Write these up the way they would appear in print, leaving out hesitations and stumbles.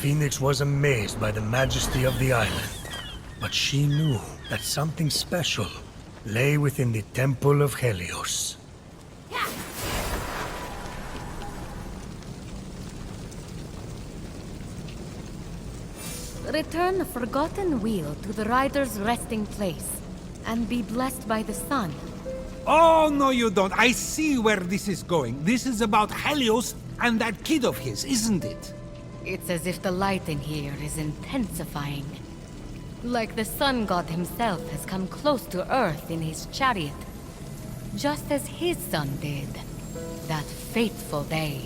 Fenyx was amazed by the majesty of the island, but she knew that something special lay within the Temple of Helios. Return the forgotten wheel to the rider's resting place, and be blessed by the sun. Oh, no you don't. I see where this is going. This is about Helios and that kid of his, isn't it? It's as if the light in here is intensifying. Like the sun god himself has come close to Earth in his chariot. Just as his son did. That fateful day.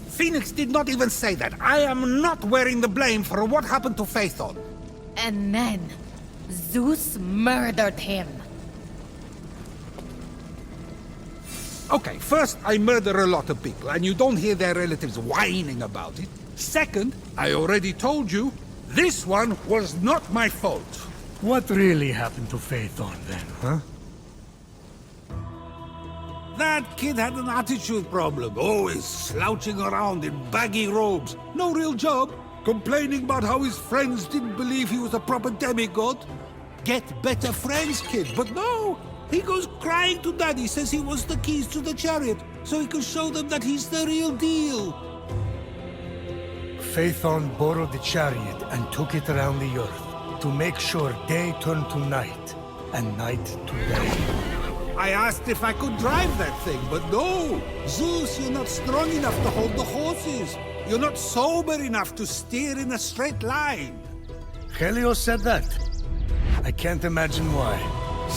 Fenyx did not even say that. I am not wearing the blame for what happened to Phaethon. And then, Zeus murdered him. Okay, first, I murder a lot of people, and you don't hear their relatives whining about it. Second, I already told you, this one was not my fault. What really happened to Phaethon then, huh? That kid had an attitude problem, always slouching around in baggy robes. No real job, complaining about how his friends didn't believe he was a proper demigod. Get better friends, kid, but no! He goes crying to Daddy, says he wants the keys to the chariot, so he can show them that he's the real deal. Phaethon borrowed the chariot and took it around the earth to make sure day turned to night and night to day. I asked if I could drive that thing, but no! Zeus, you're not strong enough to hold the horses. You're not sober enough to steer in a straight line. Helios said that? I can't imagine why.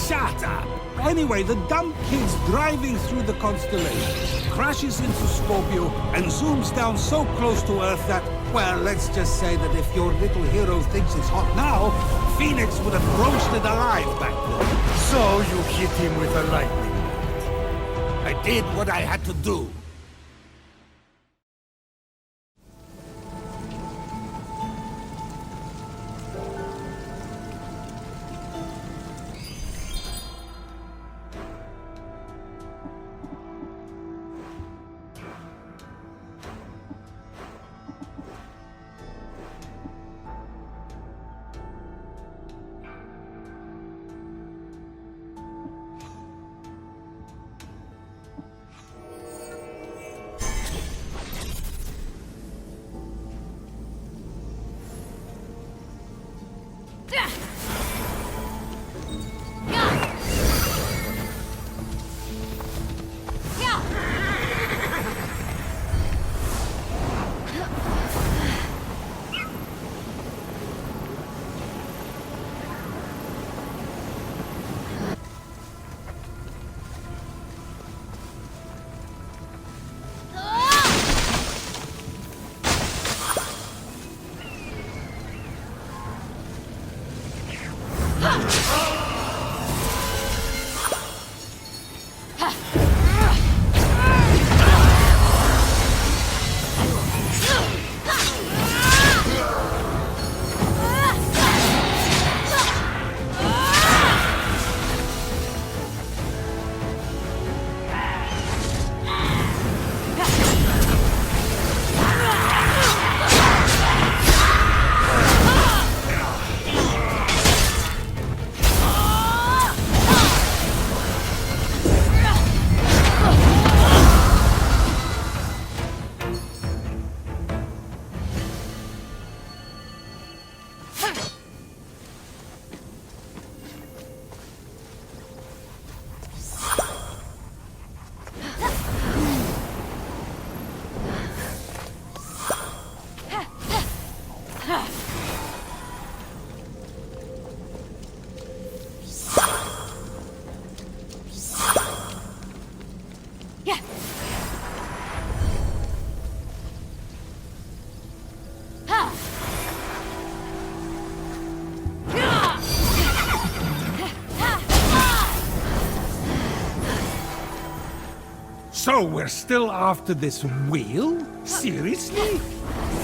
Shut up! Anyway, the dumb kid's driving through the constellations, crashes into Scorpio, and zooms down so close to Earth that, well, let's just say that if your little hero thinks it's hot now, Fenyx would have roasted alive back then. So you hit him with a lightning bolt. I did what I had to do. So we're still after this wheel? Seriously?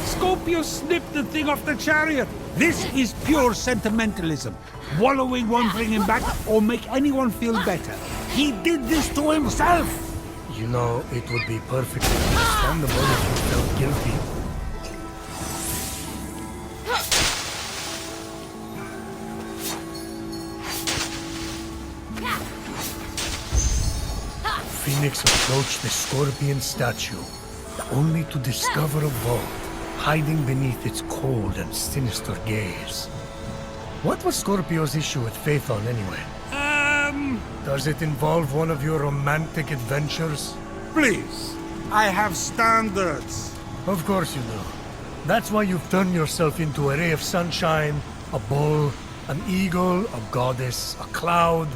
Scorpio snipped the thing off the chariot. This is pure sentimentalism. Wallowing won't bring him back or make anyone feel better. He did this to himself. You know, it would be perfectly understandable if you felt guilty. Fenyx approached the scorpion statue, only to discover a vault hiding beneath its cold and sinister gaze. What was Scorpio's issue with Phaethon anyway? Does it involve one of your romantic adventures? Please, I have standards. Of course you do. That's why you've turned yourself into a ray of sunshine, a bull, an eagle, a goddess, a cloud.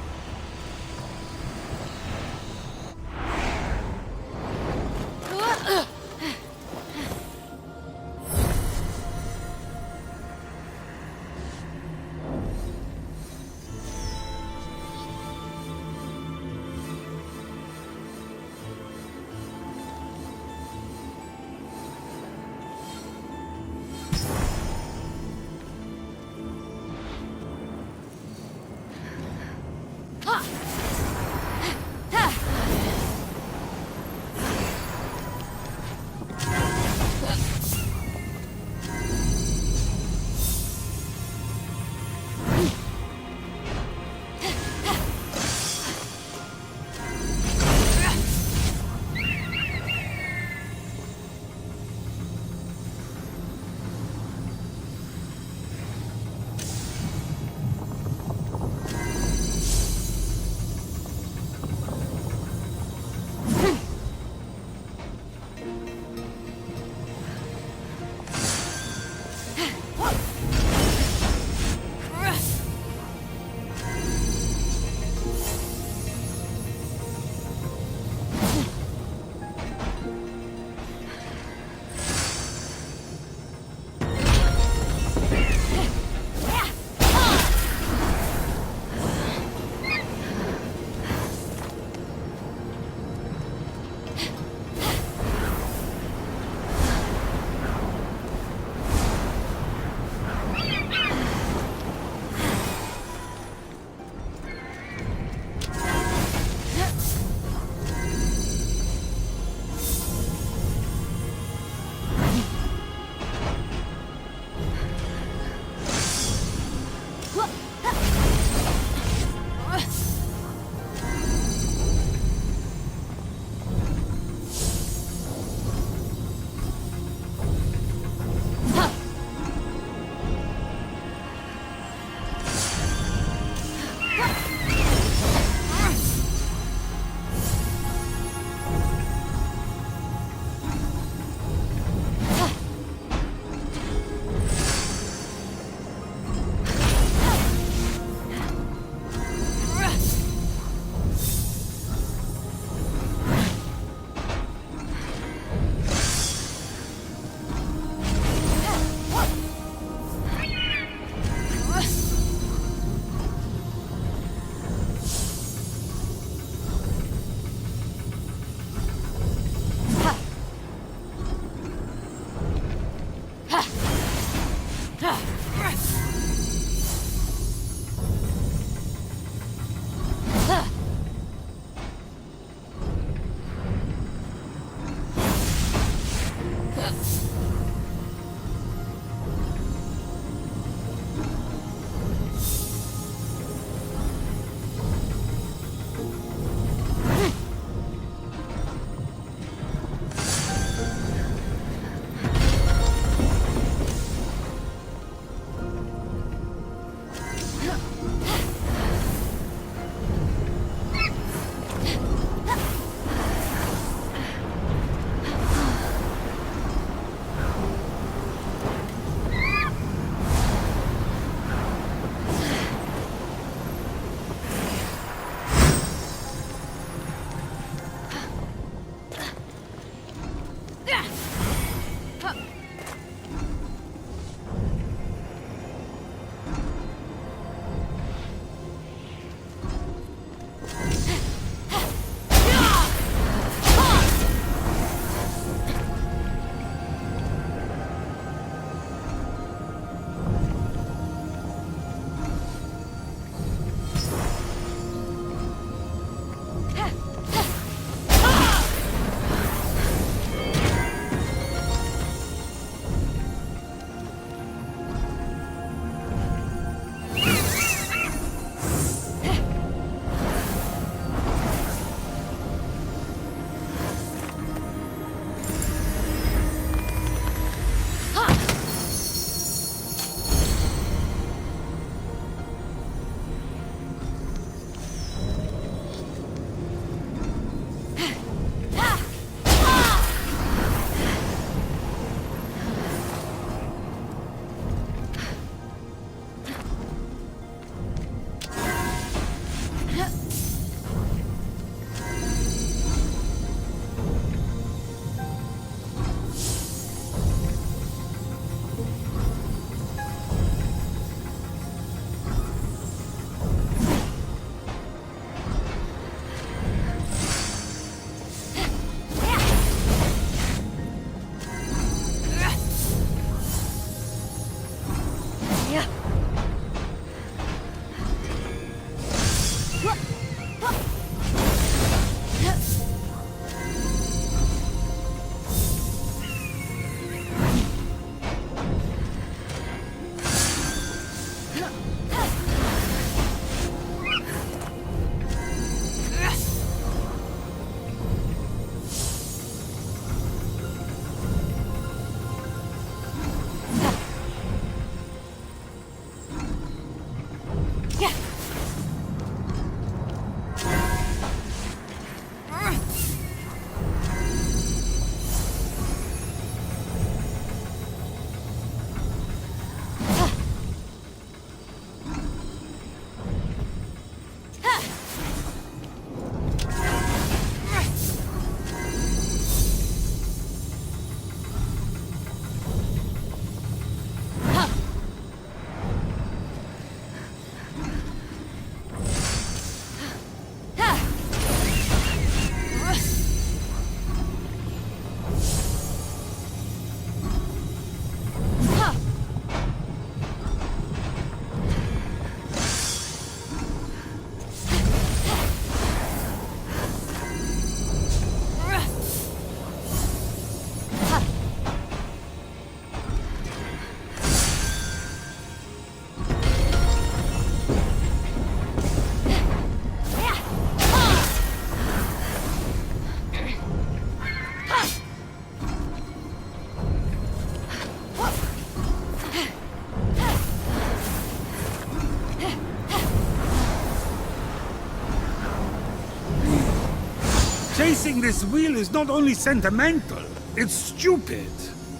hiding this wheel is not only sentimental, it's stupid.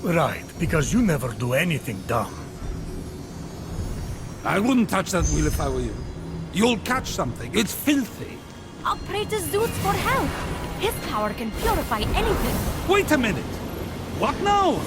Right, because you never do anything dumb. I wouldn't touch that wheel if I were you. You'll catch something. It's filthy. I'll pray to Zeus for help. His power can purify anything. Wait a minute. What now?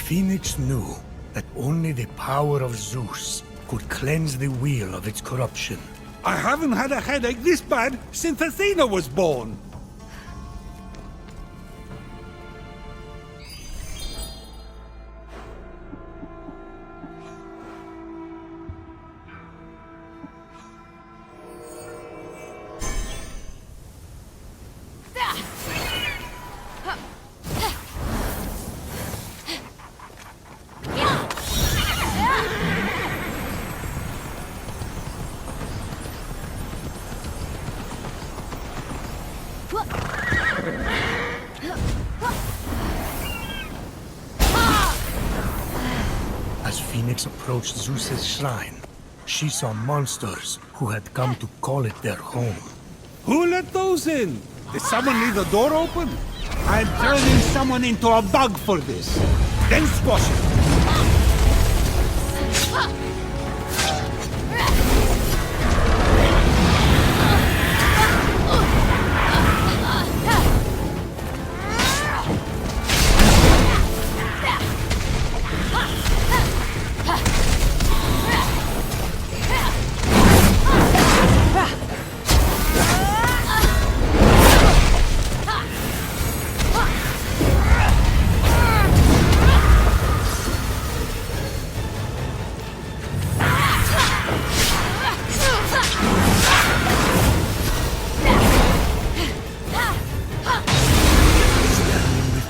Fenyx knew that only the power of Zeus could cleanse the wheel of its corruption. I haven't had a headache this bad since Athena was born. As Fenyx approached Zeus's shrine, she saw monsters who had come to call it their home. Who let those in? Did someone leave the door open? I'm turning someone into a bug for this. Then squash it.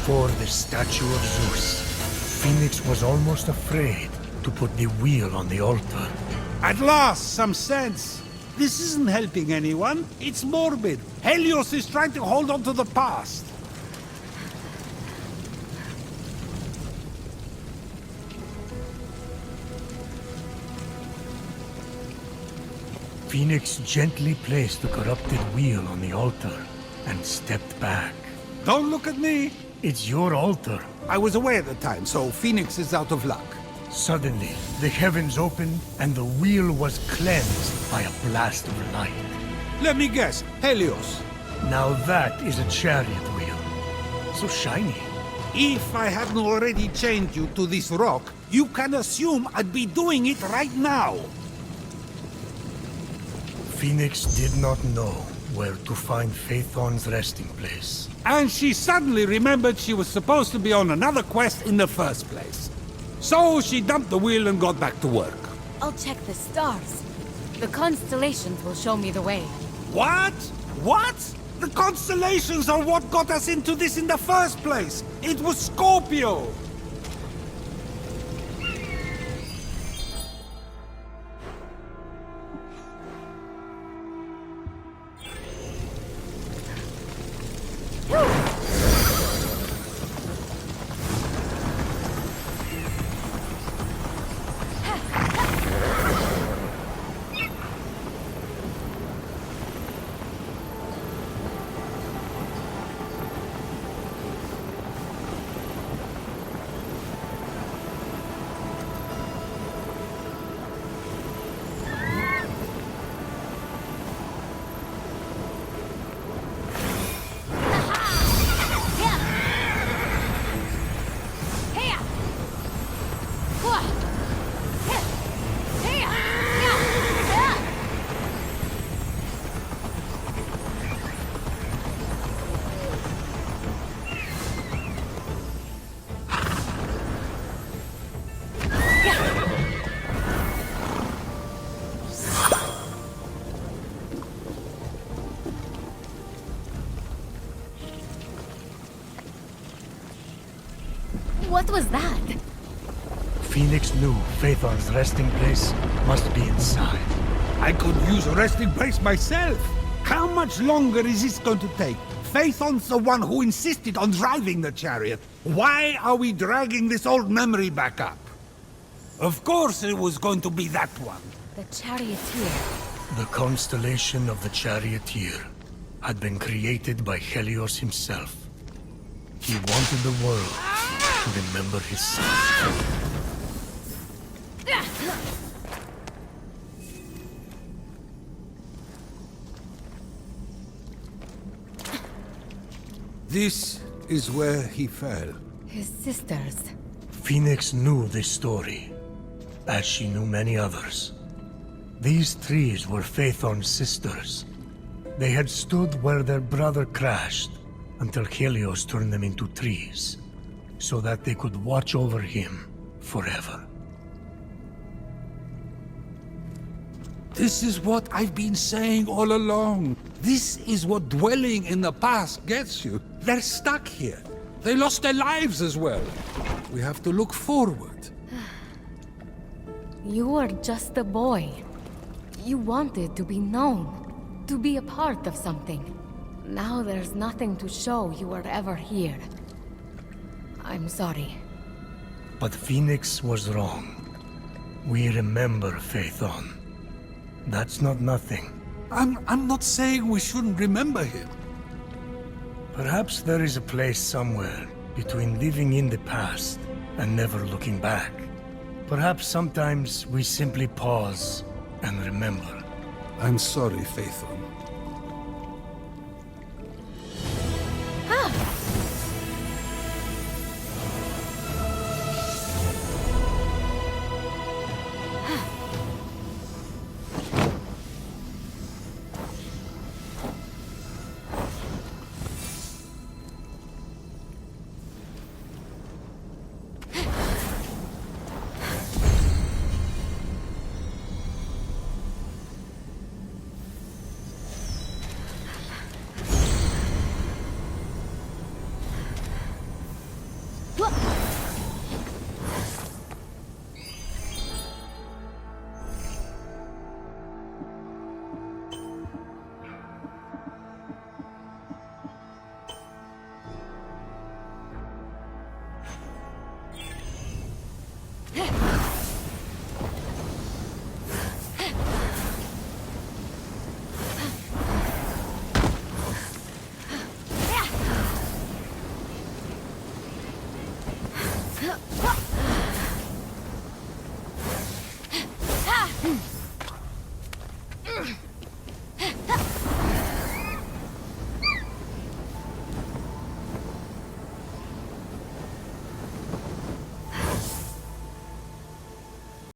Before the statue of Zeus, Fenyx was almost afraid to put the wheel on the altar. At last, some sense. This isn't helping anyone. It's morbid. Helios is trying to hold on to the past. Fenyx gently placed the corrupted wheel on the altar and stepped back. Don't look at me. It's your altar. I was away at the time, so Fenyx is out of luck. Suddenly, the heavens opened and the wheel was cleansed by a blast of light. Let me guess. Helios. Now that is a chariot wheel. So shiny. If I hadn't already chained you to this rock, you can assume I'd be doing it right now. Fenyx did not know where to find Phaethon's resting place. And she suddenly remembered she was supposed to be on another quest in the first place. So she dumped the wheel and got back to work. I'll check the stars. The constellations will show me the way. What? What? The constellations are what got us into this in the first place. It was Scorpio. What was that? Fenyx knew Phaethon's resting place must be inside. I could use a resting place myself. How much longer is this going to take? Phaethon's the one who insisted on driving the chariot. Why are we dragging this old memory back up? Of course it was going to be that one. The charioteer. The constellation of the Charioteer had been created by Helios himself. He wanted the world to remember his son. This is where he fell. His sisters. Fenyx knew this story, as she knew many others. These trees were Phaethon's sisters. They had stood where their brother crashed until Helios turned them into trees, so that they could watch over him forever. This is what I've been saying all along. This is what dwelling in the past gets you. They're stuck here. They lost their lives as well. We have to look forward. You were just a boy. You wanted to be known, to be a part of something. Now there's nothing to show you were ever here. I'm sorry. But Fenyx was wrong. We remember Phaethon. That's not nothing. I'm not saying we shouldn't remember him. Perhaps there is a place somewhere between living in the past and never looking back. Perhaps sometimes we simply pause and remember. I'm sorry, Phaethon.